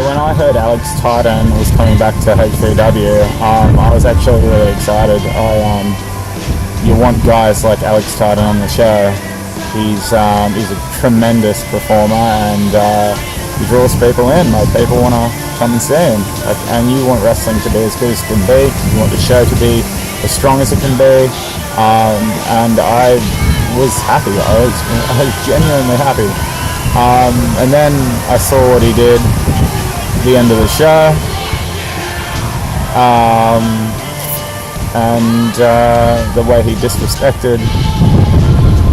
when I heard Alex Titan was coming back to HVW, I was actually really excited. You want guys like Alex Titan on the show. He's a tremendous performer, and he draws people in. Like, people want to come and see him. Like, and you want wrestling to be as good as it can be. You want the show to be as strong as it can be. And I was happy. I was genuinely happy. And then I saw what he did at the end of the show. And the way he disrespected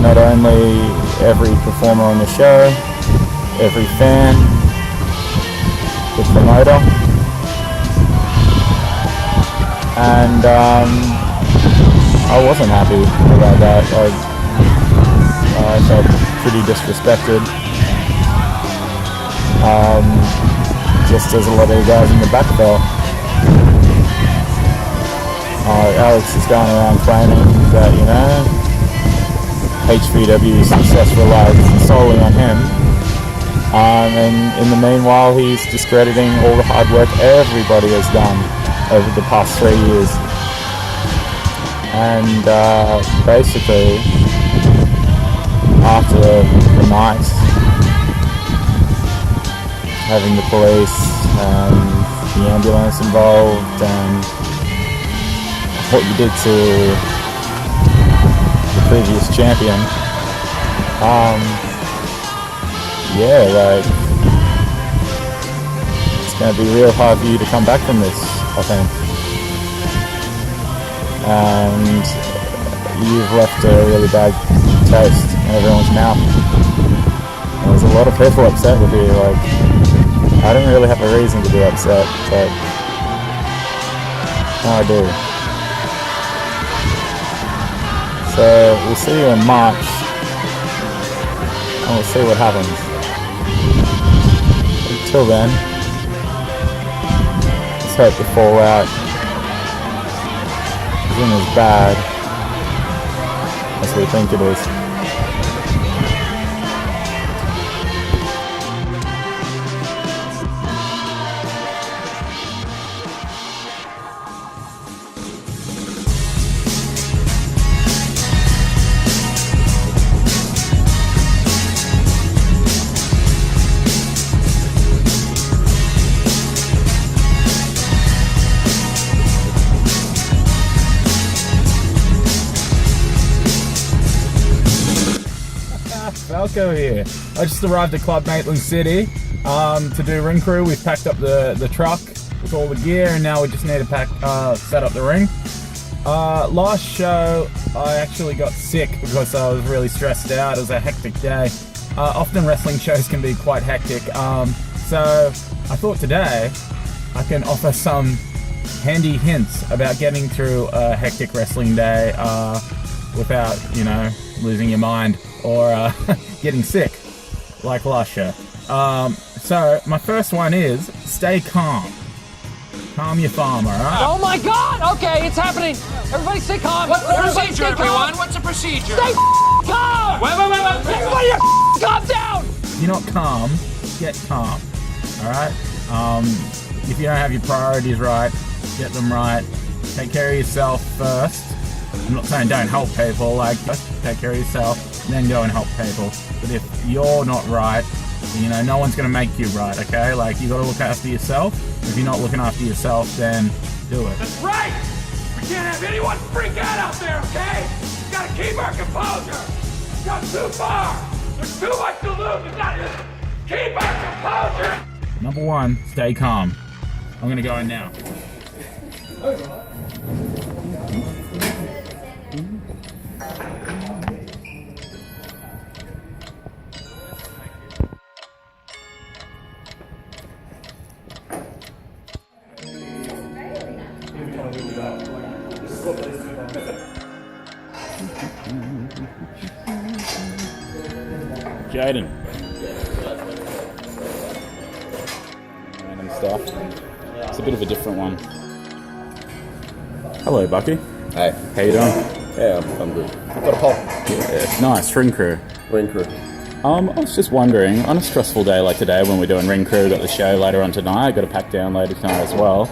not only every performer on the show, every fan, the promoter, and I wasn't happy about that. I felt pretty disrespected, just as a lot of the guys in the back felt. Alex is going around claiming that, you know, HVW's success relies solely on him. And in the meanwhile, he's discrediting all the hard work everybody has done over the past 3 years. And basically, after the night, having the police and the ambulance involved, and what you did to the previous champion, yeah, like, it's going to be real hard for you to come back from this, I think. And you've left a really bad taste in everyone's mouth. And there's a lot of people upset with you. Like, I don't really have a reason to be upset, but now I do. So we'll see you in March, and we'll see what happens. Until then, let's hope the fallout isn't as bad as we think it is. Falco here. I just arrived at Club Maitland City to do ring crew. We've packed up the truck with all the gear, and now we just need to set up the ring. Last show, I actually got sick because I was really stressed out. It was a hectic day. Often wrestling shows can be quite hectic. So I thought today I can offer some handy hints about getting through a hectic wrestling day without, you know, losing your mind or getting sick like last show. So my first one is stay calm. Calm your farm, alright? Oh my god! Okay, it's happening! Everybody stay calm! What's the procedure, everyone? What's the procedure? Stay calm! Wait. Everybody calm down! If you're not calm, get calm. Alright? If you don't have your priorities right, get them right. Take care of yourself first. I'm not saying don't help people, like, just take care of yourself, then go and help people. But if you're not right, you know, no one's gonna make you right, okay? Like, you gotta look after yourself. If you're not looking after yourself, then do it. That's right! We can't have anyone freak out there, okay? We gotta keep our composure! We've gone too far! There's too much to lose! We gotta keep our composure! Number one, stay calm. I'm gonna go in now. Jaden. Random stuff. It's a bit of a different one. Hello, Bucky. Hey. How you doing? Yeah, I'm good. Got a pop. Yeah, nice. Ring crew. Ring crew. I was just wondering, on a stressful day like today when we're doing ring crew, got the show later on tonight, got to pack down later tonight as well,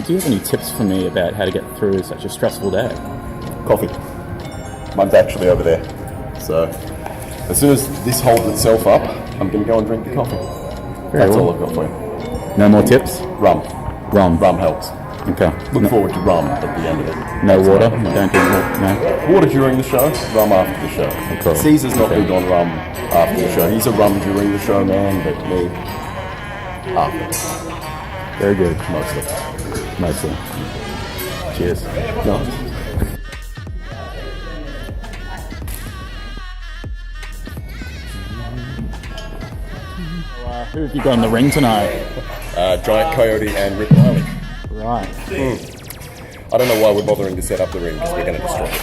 do you have any tips for me about how to get through such a stressful day? Coffee. Mine's actually over there. So, as soon as this holds itself up, I'm going to go and drink the coffee. That's all I've got for you. No more tips? Rum. Rum helps. Okay. Look forward to rum at the end of it. No water? Don't drink water? No? Water during the show, rum after the show. Of course. Caesar's not big on rum after the show. He's a rum during the show man, but me, after. Very good. Mostly. Cheers. Nice. Who have you got in the ring tonight? Giant Coyote and Rick Riley. Right. I don't know why we're bothering to set up the ring because we're going to destroy it.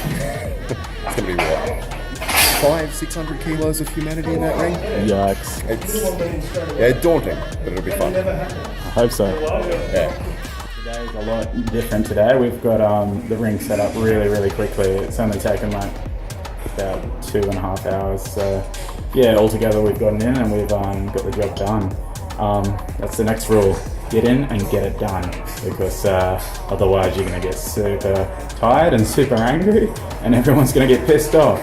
It's going to be what? 500-600 kilos of humanity in that ring? Yikes. It's daunting, but it'll be fun. I hope so. Yeah. Today's a lot different today. We've got the ring set up really quickly. It's only taken like about 2.5 hours. So yeah, altogether we've gotten in and we've got the job done. That's the next rule. Get in and get it done, because otherwise you're going to get super tired and super angry and everyone's going to get pissed off.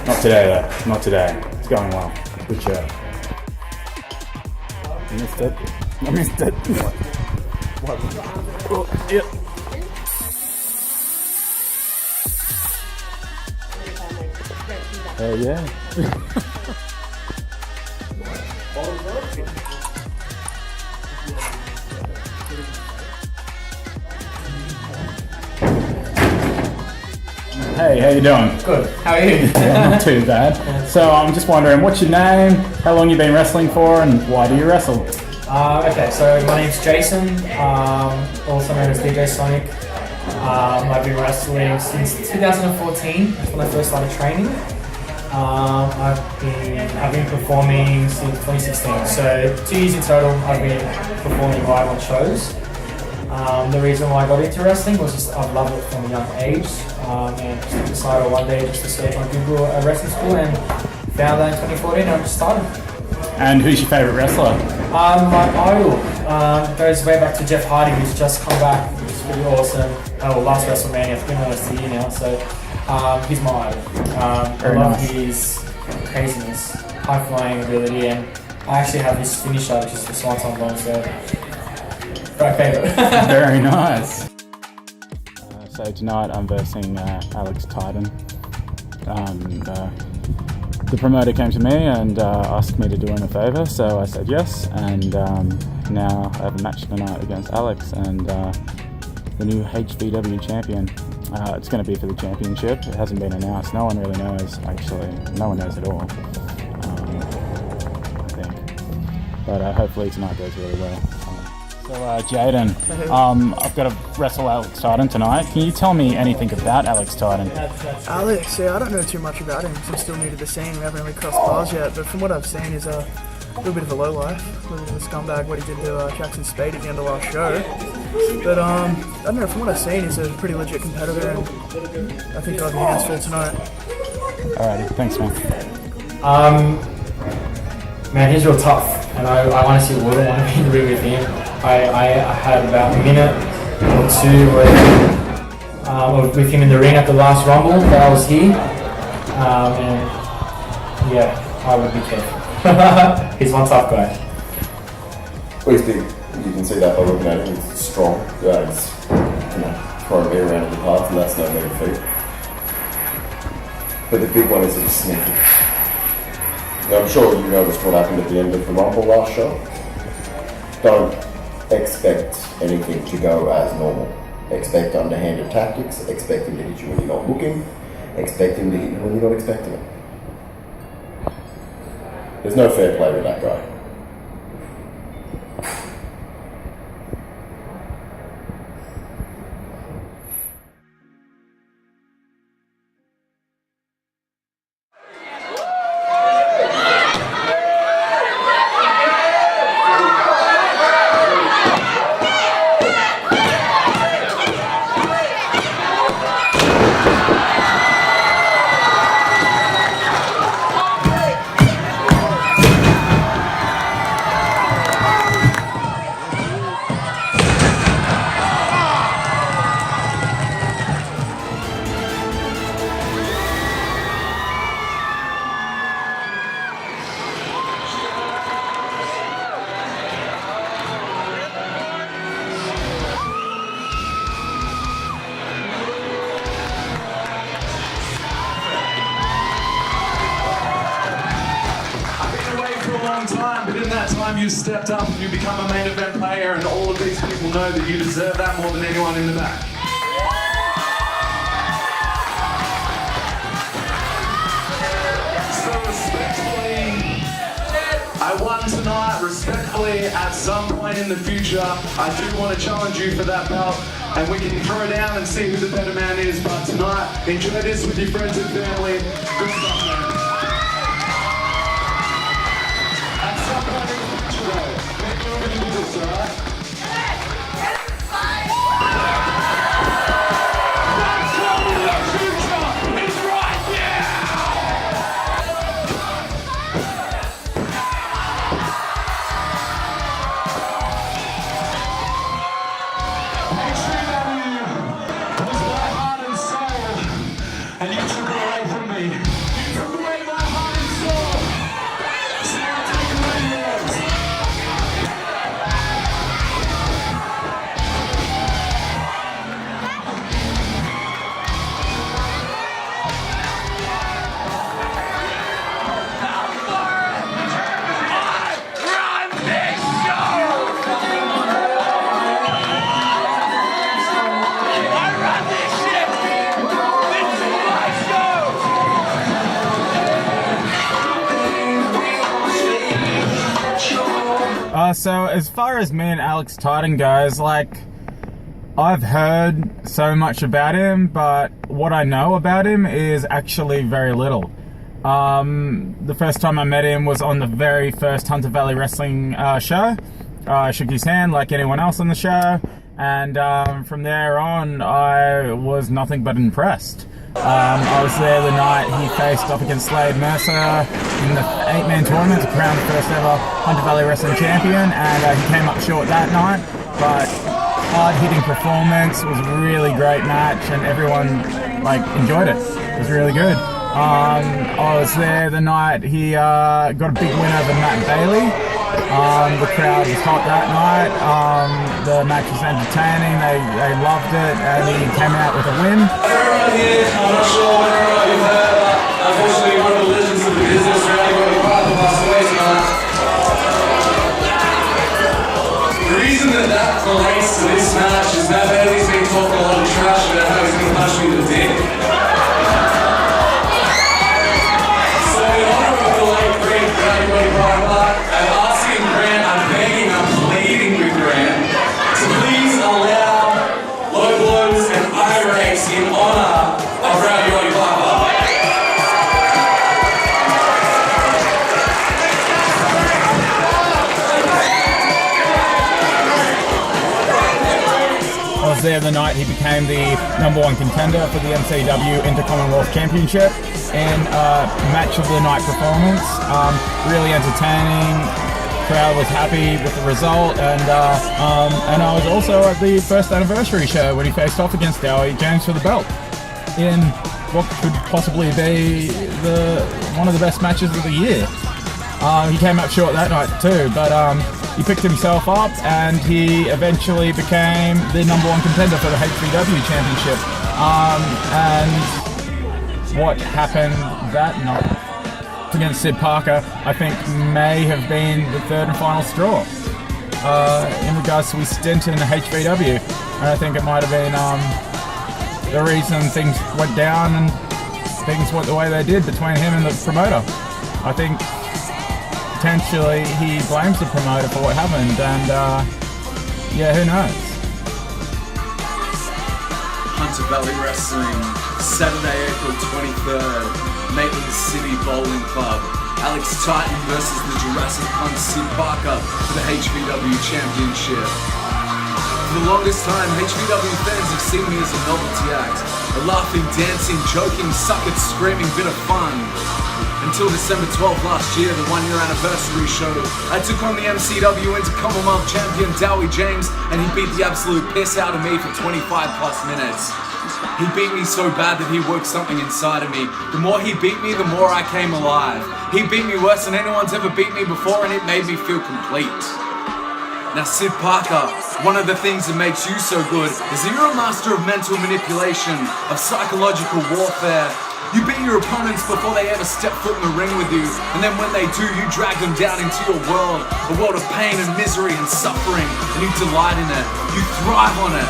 Not today though, not today. It's going well. Good show. I missed it. Oh, yep. Yeah. Hey, how you doing? Good. How are you? Yeah, not too bad. So I'm just wondering, what's your name? How long you been wrestling for, and why do you wrestle? Okay, so my name's Jason, also known as DJ Sonic. I've been wrestling since 2014. That's when I first started training. I've been performing since 2016. So 2 years in total. I've been performing live on shows. The reason why I got into wrestling was just I've loved it from a young age, and just decided one day just to search on Google a wrestling school and found that in 2014 and I just started. And who's your favourite wrestler? My idol goes way back to Jeff Hardy, who's just come back, which is pretty awesome. Last WrestleMania, it's been almost a year now, so he's my idol. I love his craziness, high-flying ability, and I actually have his finisher, which is the Swanton Bomb, so my favourite. Very nice. So tonight I'm versing Alex Titan. The promoter came to me and asked me to do him a favour, so I said yes, and now I have a match tonight against Alex and the new HVW Champion. It's going to be for the championship. It hasn't been announced. No one really knows, actually. No one knows at all, I think. But hopefully tonight goes really well. So Jaden, I've got to wrestle Alex Titan tonight. Can you tell me anything about Alex Titan? Alex, yeah, I don't know too much about him because I'm still new to the scene. We haven't really crossed paths yet, but from what I've seen, he's a little bit of a lowlife, a little bit of a scumbag what he did to Jackson Spade at the end of last show. But I don't know, from what I've seen, he's a pretty legit competitor, and I think I'll have your hands full tonight. Alrighty, thanks, man. Man, he's real tough, and I honestly wouldn't want to be in the ring with him. I had about a minute or two with him in the ring at the last Rumble that I was here, and yeah, I would be careful. He's one tough guy. Well, he's big. You can see that by looking at him. He's strong. He's throwing me around in the parts, and that's no mean feat. But the big one is he's sneaky. Now, I'm sure you noticed what happened at the end of the Rumble last show. Don't expect anything to go as normal. Expect underhanded tactics, expect him to hit you when you're not looking, expect him to hit you when you're not expecting it. There's no fair play with that guy. long time, but in that time you stepped up and you become a main event player, and all of these people know that you deserve that more than anyone in the back. So respectfully, I won tonight. Respectfully, at some point in the future, I do want to challenge you for that belt, and we can throw down and see who the better man is. But tonight, enjoy this with your friends and family. Good stuff, man. At some point in the future, though, maybe we're going to do this, alright? That's coming in the future. It's right now. HVW was my heart and soul, and you took it away from me. You took away my heart and soul, so I'll take away yours. Run this show. I run this shit. This is my show. So as far as me and Alex Titan goes, like, I've heard so much about him, but what I know about him is actually very little. The first time I met him was on the very first Hunter Valley Wrestling show. I shook his hand like anyone else on the show, and from there on, I was nothing but impressed. I was there the night he faced off against Slade Mercer in the 8-man tournament to crown the first ever Hunter Valley Wrestling Champion, and he came up short that night, but hard-hitting performance, was a really great match, and everyone enjoyed it. It was really good. I was there the night he got a big win over Matt Bailey. The crowd was hot that night. The match was entertaining. They loved it, and he came out with a win. Everyone here, I'm not sure whether or not you've heard, but unfortunately one of the legends of the business, Rowdy Piper, passed away tonight. The reason that relates to this match is Matt Bailey's been talking a lot of trash about how he's going to punch me in the dick. So in honor of the late great Rowdy Piper, I'm asking Grant, I'm begging, I'm pleading with Grant to please allow low blows and eye rakes in honor of Rowdy Piper. I was there the night he became the #1 contender for the MCW Inter-Commonwealth Championship in match of the night performance. Really entertaining. Crowd was happy with the result, and I was also at the first anniversary show when he faced off against Dowie James for the belt in what could possibly be one of the best matches of the year. He came up short that night too, but he picked himself up, and he eventually became the #1 contender for the HVW Championship. And what happened that night against Sid Parker, I think, may have been the third and final straw in regards to his stint in the HVW. And I think it might have been the reason things went down and things went the way they did between him and the promoter. I think potentially he blames the promoter for what happened, and yeah, who knows? Hunter Valley Wrestling, Saturday, April 23rd, Maitland City Bowling Club. Alex Titan versus the Jurassic Punch Sid Parker for the HVW Championship. For the longest time, HVW fans have seen me as a novelty act, a laughing, dancing, joking, suck-it, screaming bit of fun. Until December 12th last year, the 1-year anniversary show, I took on the MCW Inter-Commonwealth Champion Dowie James, and he beat the absolute piss out of me for 25 plus minutes. He beat me so bad that he woke something inside of me. The more he beat me, the more I came alive. He beat me worse than anyone's ever beat me before, and it made me feel complete. Now Sid Parker, one of the things that makes you so good is that you're a master of mental manipulation, of psychological warfare, You beat your opponents before they ever step foot in the ring with you, and then when they do, you drag them down into your world, a world of pain and misery and suffering, and you delight in it. You thrive on it.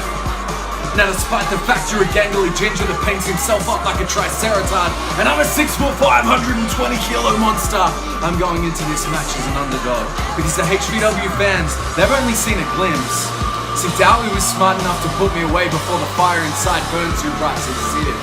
Now, despite the fact you're a gangly ginger that paints himself up like a triceratod, and I'm a 6'5", 120-kilo monster, I'm going into this match as an underdog, because the HVW fans, they've only seen a glimpse. See, Dowie was smart enough to put me away before the fire inside burns you right to the sear.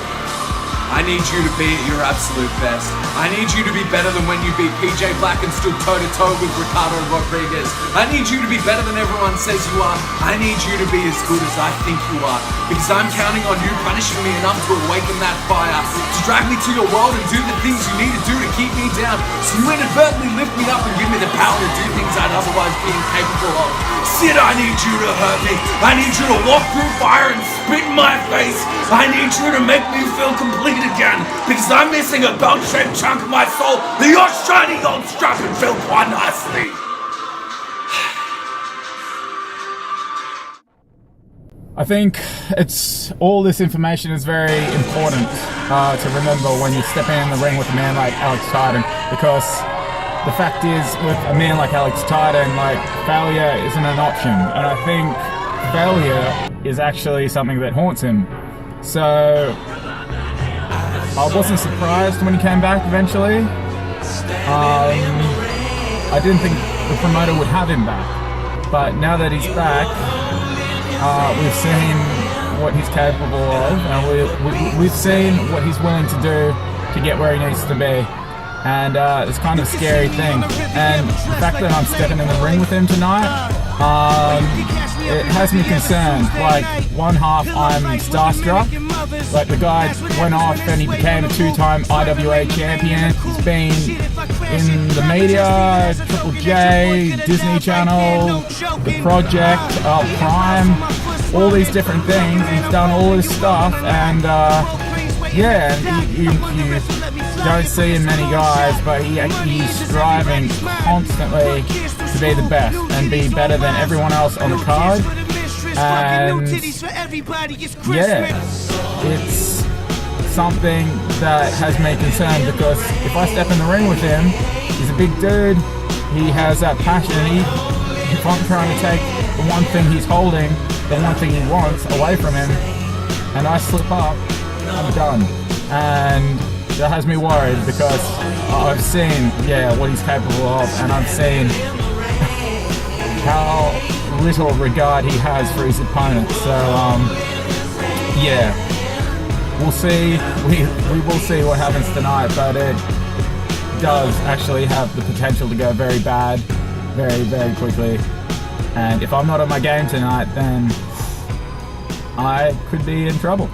I need you to be at your absolute best. I need you to be better than when you beat PJ Black and stood toe-to-toe with Ricardo Rodriguez. I need you to be better than everyone says you are. I need you to be as good as I think you are. Because I'm counting on you punishing me enough to awaken that fire, to drag me to your world and do the things you need to do to keep me down, so you inadvertently lift me up and give me the power to do things I'd otherwise be incapable of. Sid, I need you to hurt me. I need you to walk through fire and spit in my face. I need you to make me feel complete again, because I'm missing a belt-shaped chunk of my soul that your shiny gold strap can fill quite nicely. I think it's all this information is very important to remember when you're stepping in the ring with a man like Alex Titan, because the fact is, with a man like Alex Titan, like, failure isn't an option, and I think failure is actually something that haunts him. So I wasn't surprised when he came back eventually. I didn't think the promoter would have him back, but now that he's back, we've seen what he's capable of, and we've seen what he's willing to do to get where he needs to be. And it's kind of a scary thing. And the fact that I'm stepping in the ring with him tonight, it has me concerned. Like, one half I'm starstruck. Like, the guy went off and he became a 2-time IWA champion. He's been in the media, Triple J, Disney Channel, The Project, Prime, all these different things. He's done all this stuff, and yeah, you don't see in many guys, but he's striving constantly to be the best and be better than everyone else on the card. And yeah, it's something that has me concerned, because if I step in the ring with him, he's a big dude, he has that passion, if I'm trying to take the one thing he's holding, the one thing he wants away from him, and I slip up, I'm done. And that has me worried, because I've seen, what he's capable of, and I've seen how little regard he has for his opponents. So, yeah, we'll see. We will see what happens tonight, but it does actually have the potential to go very bad, very, very quickly. And if I'm not on my game tonight, then I could be in trouble.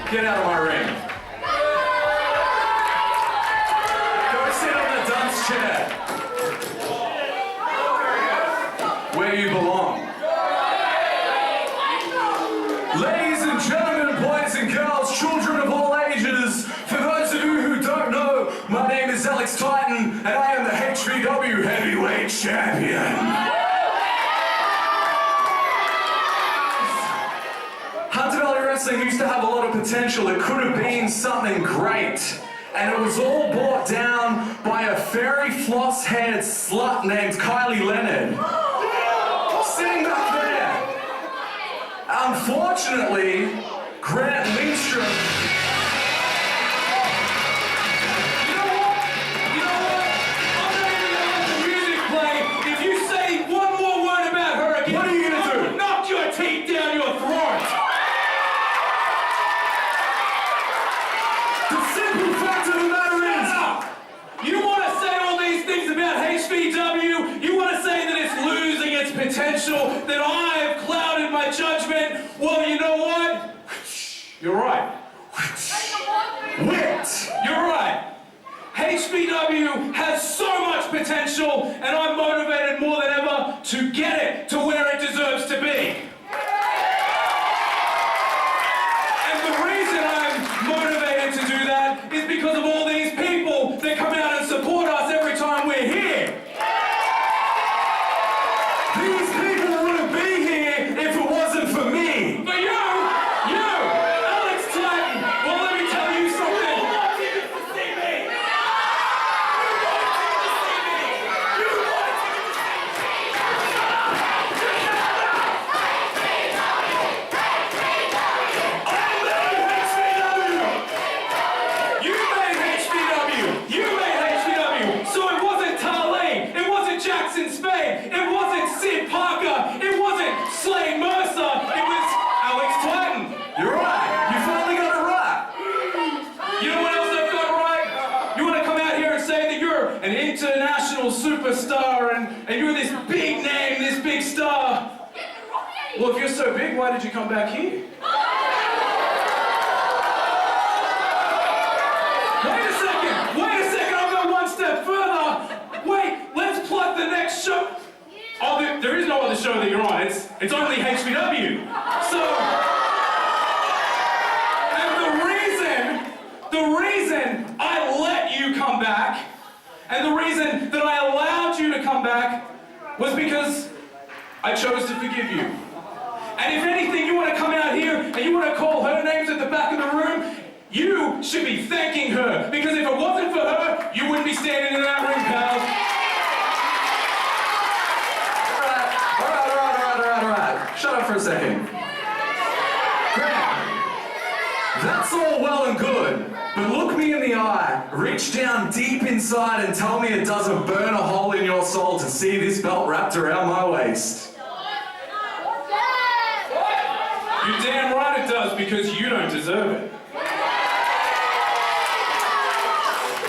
Get out of my ring. Go sit on the dunce chair. Where you belong. Ladies and gentlemen, boys and girls, children of all ages, for those of you who don't know, my name is Alex Titan, and I am the HVW Heavyweight Champion. Wrestling used to have a lot of potential. It could have been something great. And it was all brought down by a fairy floss-haired slut named Kylie Leonard. Sitting back there. Unfortunately, Grant Lindstrom... You know what? I'm not even gonna let the music play. If you say one more word about her again, what are you gonna do? Knock your teeth down your throat. HVW, you want to say that it's losing its potential, that I have clouded my judgment? Well, you know what? You're right. Wit! You're right. HVW has so much potential, and I'm motivated more than ever to get it to where it deserves to be. And the reason I'm motivated to do that is because of all these people. These people wouldn't be here if it wasn't for me. For you, Alex Titan. Well, let me tell you something. You want tickets to see me? You want tickets to see me? You want tickets to see me? I made HVW. You made HVW. You made HVW. So it wasn't Talane. It wasn't Jackson Spade. It wasn't Sid Parker. It wasn't Slade Mercer. It was Alex Titan. You're right. You finally got it right. You know what else I've got right? You want to come out here and say that you're an international superstar and you're this big name, this big star. Well, if you're so big, why did you come back here? Wait a second, I'll go one step further. Wait, let's plug the next show. Oh, there is no other show that you're on. It's only HVW. So, and the reason I let you come back, and the reason that I allowed you to come back, was because I chose to forgive you. And if anything, you want to come out here and you want to call her names at the back of the room, you should be thanking her. Because if it wasn't for her, you wouldn't be standing in that ring, pal. All right. Shut up for a second. Grant, that's all well and good, but look me in the eye, reach down deep inside and tell me it doesn't burn a hole in your soul to see this belt wrapped around my waist. You're damn right it does, because you don't deserve it.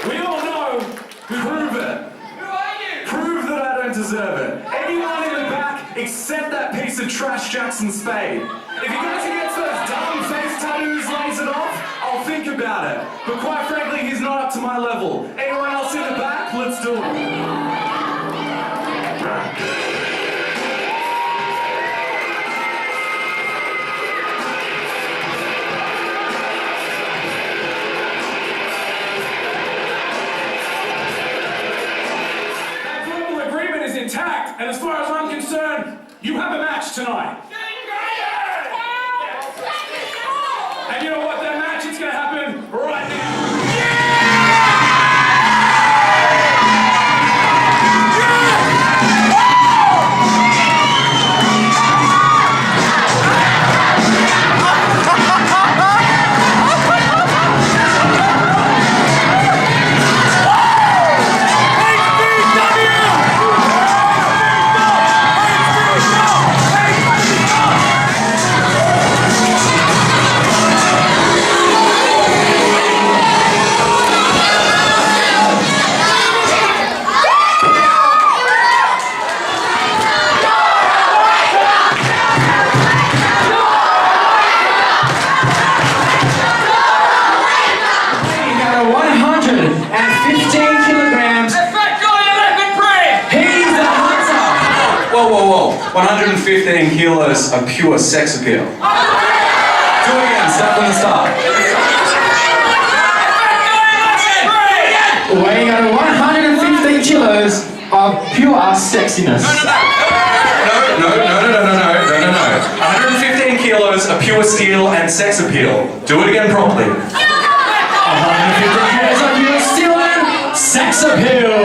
We all know. Prove it. Who are you? Prove that I don't deserve it. Anyone in the back except that piece of trash Jackson Spade. If he goes against those dumb face tattoos, lays it off, I'll think about it. But quite frankly, he's not up to my level. Anyone else in the back? Let's do it. Intact, and as far as I'm concerned, you have a match tonight. And you know what? That match is going to happen right now. Whoa. 115 kilos of pure sex appeal. Do it again, start from the start. Weighing at 115 kilos of pure sexiness. No. 115 kilos of pure steel and sex appeal. Do it again properly. 115 kilos of pure steel and sex appeal.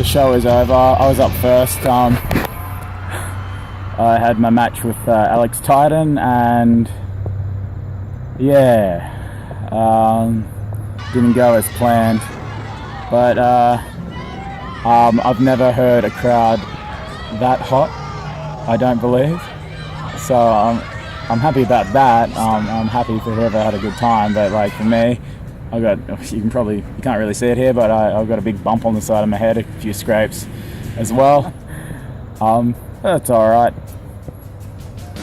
the show is over. I was up first. I had my match with Alex Titan, and yeah, didn't go as planned. But I've never heard a crowd that hot, I don't believe. So I'm happy about that. I'm happy for whoever had a good time. But like for me, you can't really see it here, but I've got a big bump on the side of my head, a few scrapes as well. That's all right.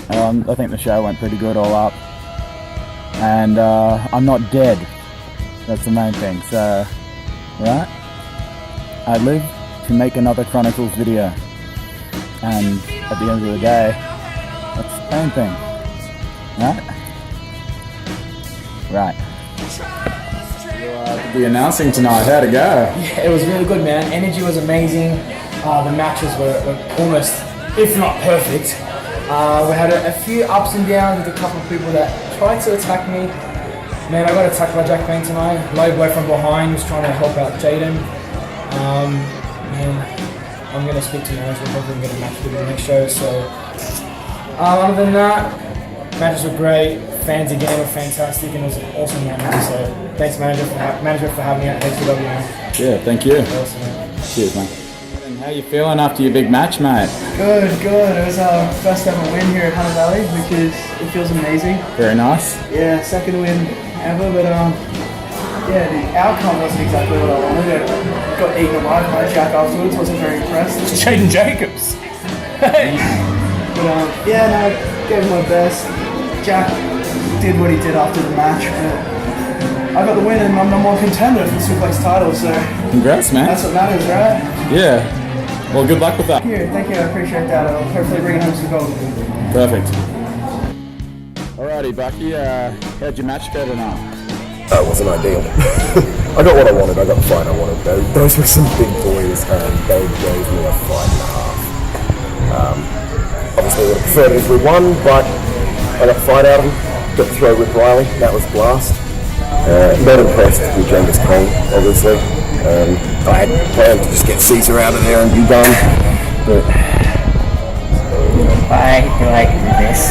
I think the show went pretty good all up, and I'm not dead. That's the main thing. So, right? I live to make another Chronicles video, and at the end of the day, that's the main thing. Right? Right. You'll be announcing tonight. How'd it go? Yeah, it was really good, man. Energy was amazing. The matches were almost, if not perfect. We had a few ups and downs with a couple of people that tried to attack me. Man, I got attacked by Jack Payne tonight. Low blow from behind, was trying to help out Jaden. Man, I'm going to speak to management. Hopefully I'm going to match with the next show. So, other than that, matches were great. Fans again were fantastic, and it was an awesome match. So, thanks management for having me at HVW. Yeah, thank you. Awesome, man. Cheers, man. How you feeling after your big match, mate? Good. It was our first ever win here at Hunter Valley, which it feels amazing. Very nice. Yeah, second win ever, but yeah, the outcome wasn't exactly what I wanted. I got eaten alive by Jack afterwards. Wasn't very impressed. Jaden Jacobs. Hey. But yeah, no, gave it my best. Jack did what he did after the match, but I got the win and I'm number one contender for the Suplex title. So Congrats, man. that's what matters, right? Yeah. Well, good luck with that. Thank you, I appreciate that. I'll hopefully bring home some gold. Perfect. Alrighty, Bucky, how'd your match go tonight? That wasn't ideal. I got what I wanted, I got the fight I wanted. Those were some big boys, and they gave me a fight and a half. Obviously, I would have preferred it if we won, but I got the fight out of him. Got to throw with Riley, that was a blast. Not impressed with Genghis Kong, obviously. I had planned to just get Caesar out of there and be done, but I like this.